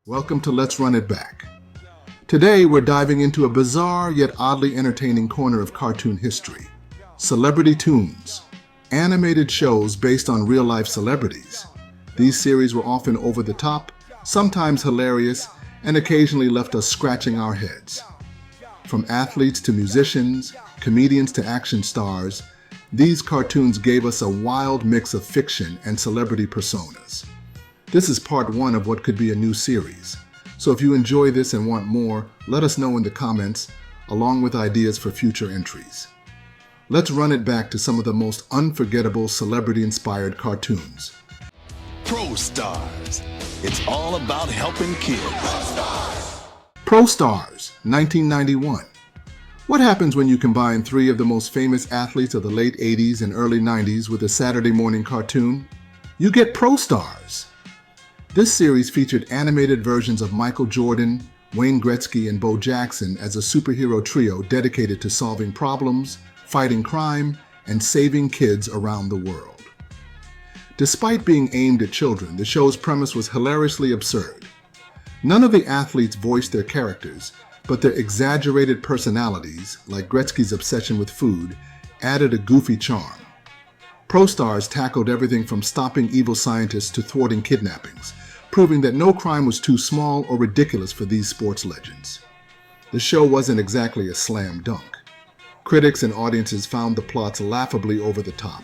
Welcome to Let's Run It Back. Today we're diving into a bizarre yet oddly entertaining corner of cartoon history. Celebrity Toons. Animated shows based on real-life celebrities. These series were often over the top, sometimes hilarious, and occasionally left us scratching our heads. From athletes to musicians, comedians to action stars, these cartoons gave us a wild mix of fiction and celebrity personas. This is part one of what could be a new series. So if you enjoy this and want more, let us know in the comments, along with ideas for future entries. Let's run it back to some of the most unforgettable celebrity-inspired cartoons. ProStars. It's all about helping kids. ProStars, 1991. What happens when you combine three of the most famous athletes of the late 80s and early 90s with a Saturday morning cartoon? You get ProStars. This series featured animated versions of Michael Jordan, Wayne Gretzky, and Bo Jackson as a superhero trio dedicated to solving problems, fighting crime, and saving kids around the world. Despite being aimed at children, the show's premise was hilariously absurd. None of the athletes voiced their characters, but their exaggerated personalities, like Gretzky's obsession with food, added a goofy charm. ProStars tackled everything from stopping evil scientists to thwarting kidnappings, proving that no crime was too small or ridiculous for these sports legends. The show wasn't exactly a slam dunk. Critics and audiences found the plots laughably over the top,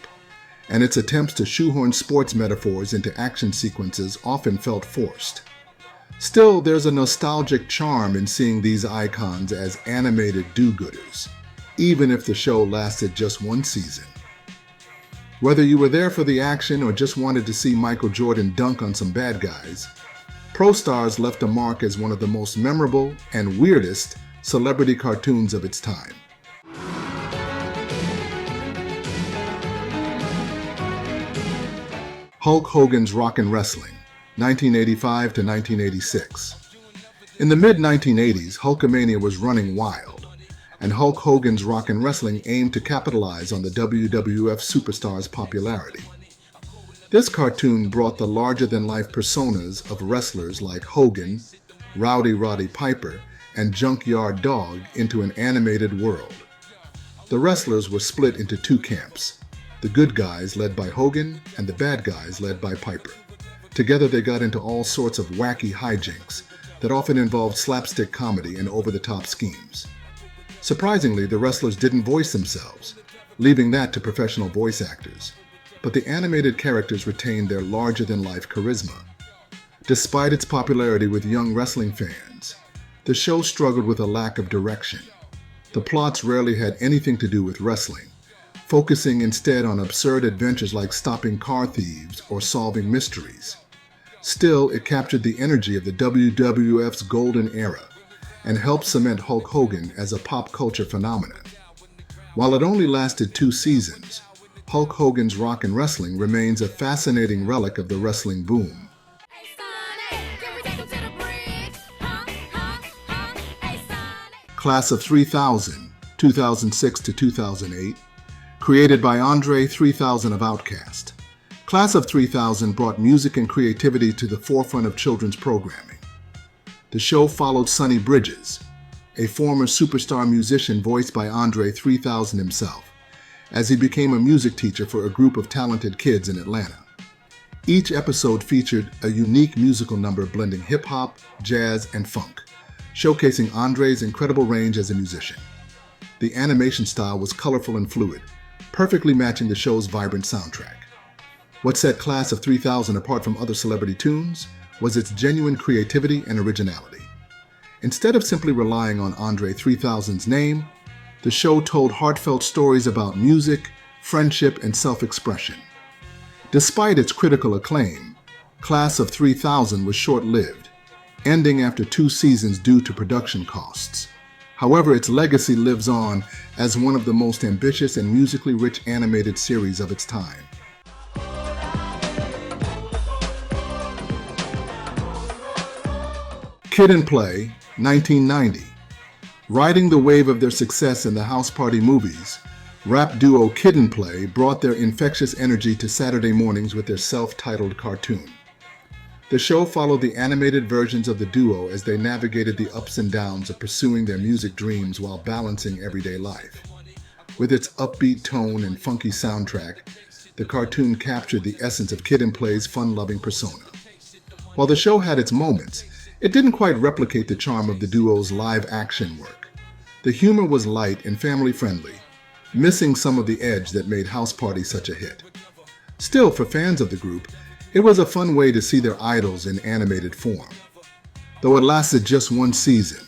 and its attempts to shoehorn sports metaphors into action sequences often felt forced. Still, there's a nostalgic charm in seeing these icons as animated do-gooders, even if the show lasted just one season. Whether you were there for the action or just wanted to see Michael Jordan dunk on some bad guys, ProStars left a mark as one of the most memorable and weirdest celebrity cartoons of its time. Hulk Hogan's Rockin' Wrestling, 1985 to 1986. In the mid-1980s, Hulkamania was running wild, and Hulk Hogan's Rockin' Wrestling aimed to capitalize on the WWF superstar's popularity. This cartoon brought the larger-than-life personas of wrestlers like Hogan, Rowdy Roddy Piper, and Junkyard Dog into an animated world. The wrestlers were split into two camps, the good guys led by Hogan and the bad guys led by Piper. Together they got into all sorts of wacky hijinks that often involved slapstick comedy and over-the-top schemes. Surprisingly, the wrestlers didn't voice themselves, leaving that to professional voice actors. But the animated characters retained their larger-than-life charisma. Despite its popularity with young wrestling fans, the show struggled with a lack of direction. The plots rarely had anything to do with wrestling, focusing instead on absurd adventures like stopping car thieves or solving mysteries. Still, it captured the energy of the WWF's golden era and helped cement Hulk Hogan as a pop culture phenomenon. While it only lasted 2 seasons, Hulk Hogan's Rockin' Wrestling remains a fascinating relic of the wrestling boom. Class of 3000, 2006 to 2008, created by André 3000 of OutKast. Class of 3000 brought music and creativity to the forefront of children's programming. The show followed Sonny Bridges, a former superstar musician voiced by André 3000 himself, as he became a music teacher for a group of talented kids in Atlanta. Each episode featured a unique musical number blending hip-hop, jazz, and funk, showcasing André's incredible range as a musician. The animation style was colorful and fluid, perfectly matching the show's vibrant soundtrack. What set Class of 3000 apart from other celebrity tunes was its genuine creativity and originality. Instead of simply relying on André 3000's name, the show told heartfelt stories about music, friendship, and self-expression. Despite its critical acclaim, Class of 3000 was short-lived, ending after 2 seasons due to production costs. However, its legacy lives on as one of the most ambitious and musically rich animated series of its time. Kid and Play, 1990. Riding the wave of their success in the house party movies, rap duo Kid and Play brought their infectious energy to Saturday mornings with their self-titled cartoon. The show followed the animated versions of the duo as they navigated the ups and downs of pursuing their music dreams while balancing everyday life. With its upbeat tone and funky soundtrack, the cartoon captured the essence of Kid and Play's fun-loving persona. While the show had its moments, it didn't quite replicate the charm of the duo's live-action work. The humor was light and family-friendly, missing some of the edge that made House Party such a hit. Still, for fans of the group, it was a fun way to see their idols in animated form. Though it lasted just one season,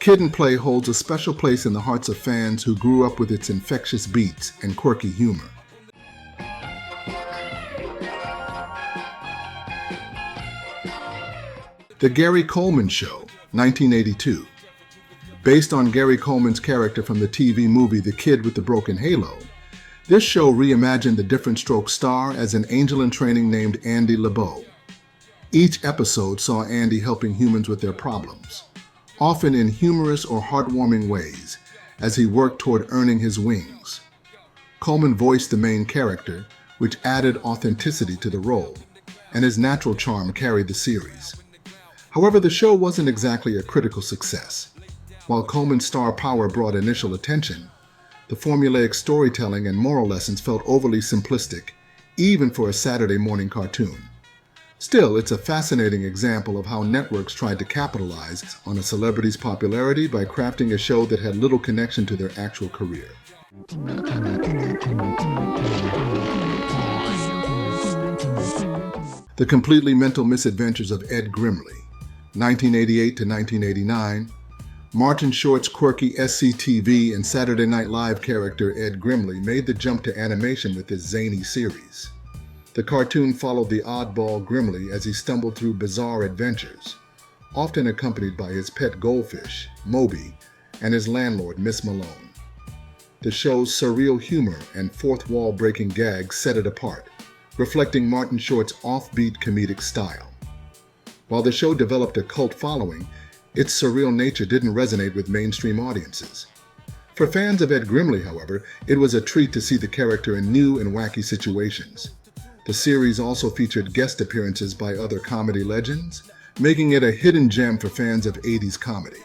Kid and Play holds a special place in the hearts of fans who grew up with its infectious beats and quirky humor. The Gary Coleman Show, 1982. Based on Gary Coleman's character from the TV movie The Kid with the Broken Halo, this show reimagined the Different Strokes star as an angel in training named Andy LeBeau. Each episode saw Andy helping humans with their problems, often in humorous or heartwarming ways, as he worked toward earning his wings. Coleman voiced the main character, which added authenticity to the role, and his natural charm carried the series. However, the show wasn't exactly a critical success. While Coleman's star power brought initial attention, the formulaic storytelling and moral lessons felt overly simplistic, even for a Saturday morning cartoon. Still, it's a fascinating example of how networks tried to capitalize on a celebrity's popularity by crafting a show that had little connection to their actual career. The Completely Mental Misadventures of Ed Grimley, 1988 to 1989, Martin Short's quirky SCTV and Saturday Night Live character Ed Grimley made the jump to animation with this zany series. The cartoon followed the oddball Grimley as he stumbled through bizarre adventures, often accompanied by his pet goldfish, Moby, and his landlord, Miss Malone. The show's surreal humor and fourth-wall-breaking gags set it apart, reflecting Martin Short's offbeat comedic style. While the show developed a cult following, its surreal nature didn't resonate with mainstream audiences. For fans of Ed Grimley, however, it was a treat to see the character in new and wacky situations. The series also featured guest appearances by other comedy legends, making it a hidden gem for fans of 80s comedy.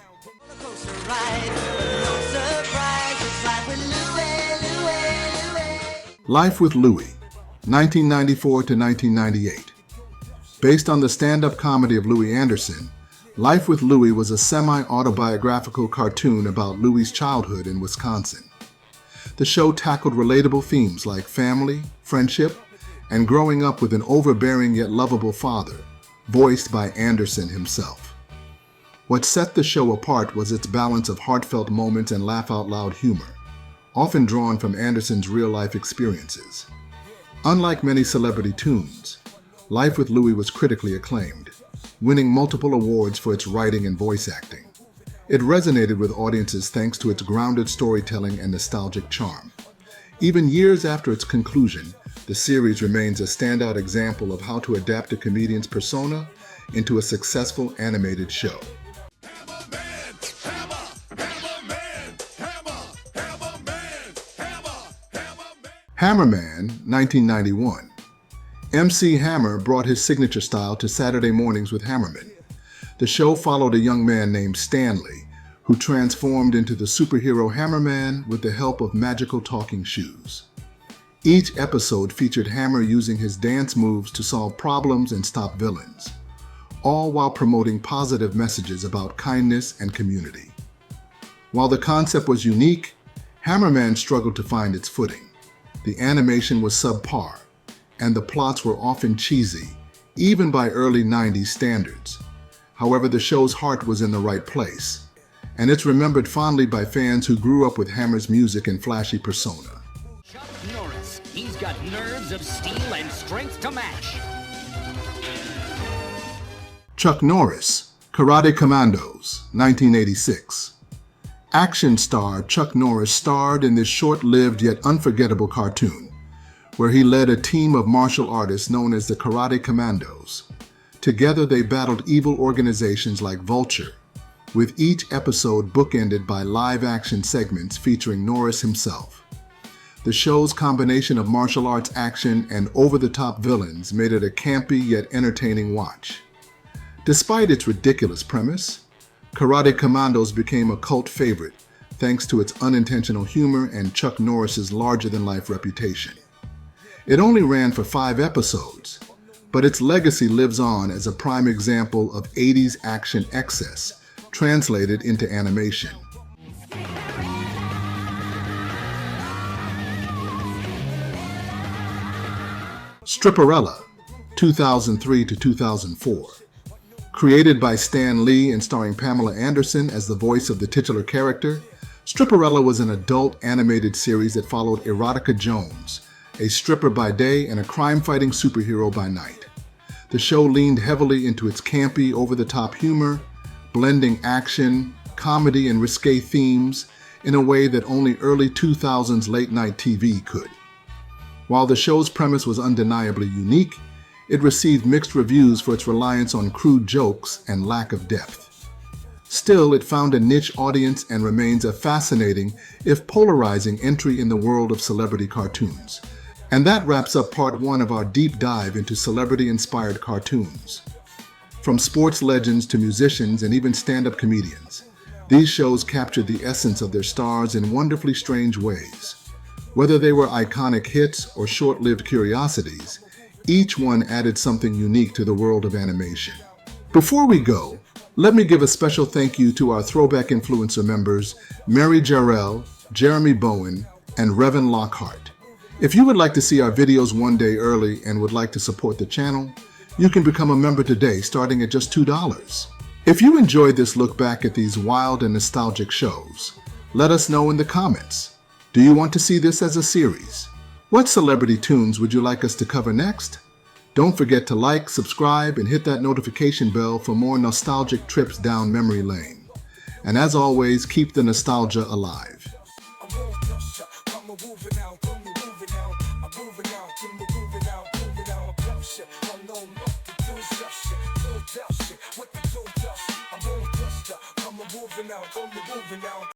Life with Louie, 1994 to 1998. Based on the stand-up comedy of Louie Anderson, Life with Louie was a semi-autobiographical cartoon about Louie's childhood in Wisconsin. The show tackled relatable themes like family, friendship, and growing up with an overbearing yet lovable father, voiced by Anderson himself. What set the show apart was its balance of heartfelt moments and laugh-out-loud humor, often drawn from Anderson's real-life experiences. Unlike many celebrity tunes, Life with Louie was critically acclaimed, winning multiple awards for its writing and voice acting. It resonated with audiences thanks to its grounded storytelling and nostalgic charm. Even years after its conclusion, the series remains a standout example of how to adapt a comedian's persona into a successful animated show. Hammerman, 1991. MC Hammer brought his signature style to Saturday mornings with Hammerman. The show followed a young man named Stanley, who transformed into the superhero Hammerman with the help of magical talking shoes. Each episode featured Hammer using his dance moves to solve problems and stop villains, all while promoting positive messages about kindness and community. While the concept was unique, Hammerman struggled to find its footing. The animation was subpar, and the plots were often cheesy, even by early 90s standards. However, the show's heart was in the right place, and it's remembered fondly by fans who grew up with Hammer's music and flashy persona. Chuck Norris, he's got nerves of steel and strength to match. Chuck Norris, Karate Commandos, 1986. Action star Chuck Norris starred in this short-lived yet unforgettable cartoon, where he led a team of martial artists known as the Karate Commandos. Together they battled evil organizations like Vulture, with each episode bookended by live-action segments featuring Norris himself. The show's combination of martial arts action and over-the-top villains made it a campy yet entertaining watch. Despite its ridiculous premise, Karate Commandos became a cult favorite thanks to its unintentional humor and Chuck Norris's larger-than-life reputation. It only ran for 5 episodes, but its legacy lives on as a prime example of 80s action excess translated into animation. Stripperella, 2003 to 2004. Created by Stan Lee and starring Pamela Anderson as the voice of the titular character, Stripperella was an adult animated series that followed Erotica Jones, a stripper by day and a crime-fighting superhero by night. The show leaned heavily into its campy, over-the-top humor, blending action, comedy, and risque themes in a way that only early 2000s late-night TV could. While the show's premise was undeniably unique, it received mixed reviews for its reliance on crude jokes and lack of depth. Still, it found a niche audience and remains a fascinating, if polarizing, entry in the world of celebrity cartoons. And that wraps up part 1 of our deep dive into celebrity-inspired cartoons. From sports legends to musicians and even stand-up comedians, these shows captured the essence of their stars in wonderfully strange ways. Whether they were iconic hits or short-lived curiosities, each one added something unique to the world of animation. Before we go, let me give a special thank you to our Throwback Influencer members, Mary Jarrell, Jeremy Bowen, and Revan Lockhart. If you would like to see our videos one day early and would like to support the channel, you can become a member today starting at just $2. If you enjoyed this look back at these wild and nostalgic shows, let us know in the comments. Do you want to see this as a series? What celebrity tunes would you like us to cover next? Don't forget to like, subscribe, and hit that notification bell for more nostalgic trips down memory lane. And as always, keep the nostalgia alive.